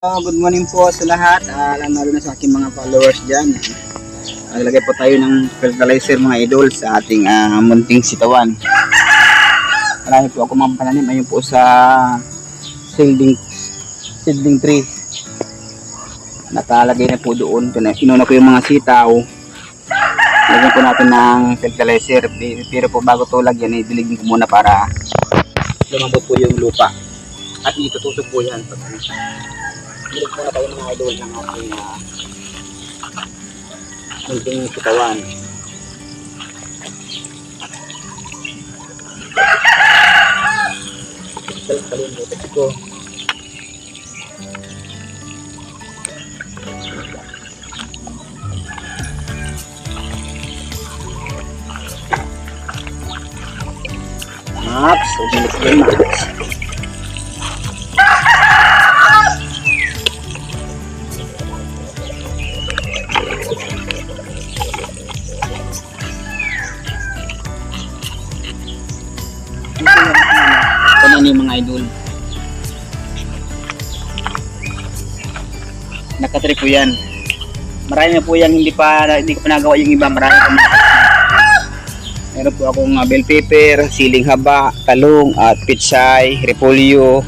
Good morning po sa lahat, lalo na sa aking mga followers dyan. Naglagay po tayo ng fertilizer mga idol sa ating munting sitawan. Marami po ako mga pananim. Ayun po sa seedling tree. Nakalagay na po doon. Inuna ko yung mga sitaw. Lagyan po natin ng fertilizer. Pero po bago ito lagyan, diligin ko muna para lumambot po yung lupa. At itutusok po yan. Bilig po na tayo mga idol ng ating munting sitawan. Kalimutan ko. Max, umilis din Max. Ito na mga idol. Nakatrip po yan. Marami na po yan, hindi ko pa nagawa yung iba. Marami pa mga. Meron po akong bell pepper, siling haba, talong, at pitsay, repolyo.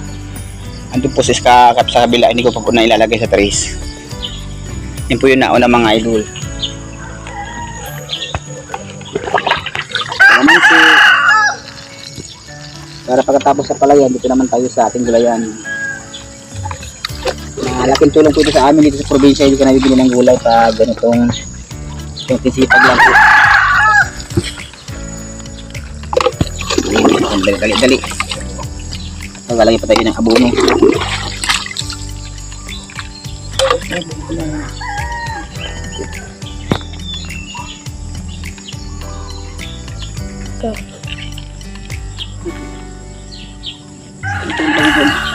Andun po sa kabila, hindi ko pa po na ilalagay sa trays. Yan po yung nauna mga idol. Kalamansi. Para pagkatapos sa palayan, dito naman tayo sa ating gulayan. Malaking tulong po ito sa amin dito sa probinsya. Hindi ka nabibili ng gulay pag ganitong sisipag lang po. Dali. Nagalagay pa tayo ng abono.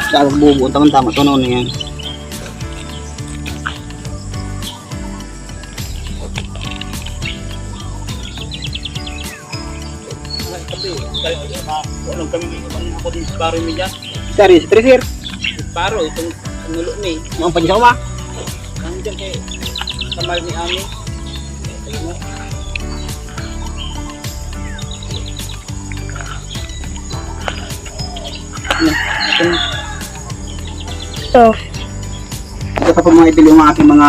Sa bubo, tama ito na yan. Walang kami ako din sa paro mi dyan. Sir, sir. Paro, itong nulo ni. Ang panyaw ba? Nandiyan kay kamar ni Ami. Ayun mo. Ito pa po mga idol yung aking mga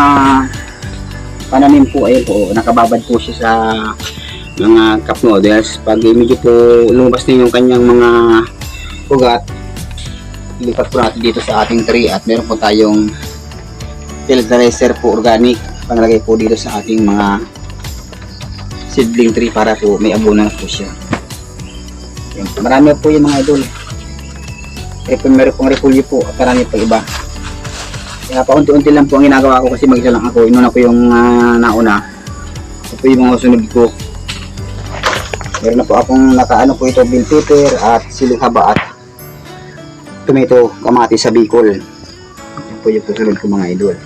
pananim po. Ayun po, nakababad po siya sa mga cup noodles. Pag medyo po lumabas na yung kanyang mga ugat, ilipat po natin dito sa ating tray. At meron po tayong fertilizer po organic panglagay po dito sa ating mga seedling tree para po may abono na po siya. Ayun, marami po yung mga idol. Meron pong repolyo po at marami po iba. Kaya paunti-unti lang po ang ginagawa ko kasi mag-isa lang ako. Inuna ko yung nauna. Ito po yung mga sunod ko. Meron na po akong nakaano po ito, bell pepper at siling haba at tomato, kamatis sa Bicol. Ito po yung susunod ko mga idol.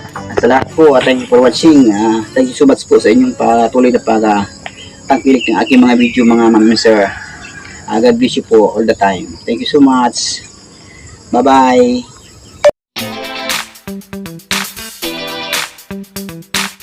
At sa lahat po, thank you for watching. Thank you so much po sa inyong patuloy na pagtangkilik ng aking mga video mga ma'am sir. God bless you po all the time. Thank you so much. Bye-bye.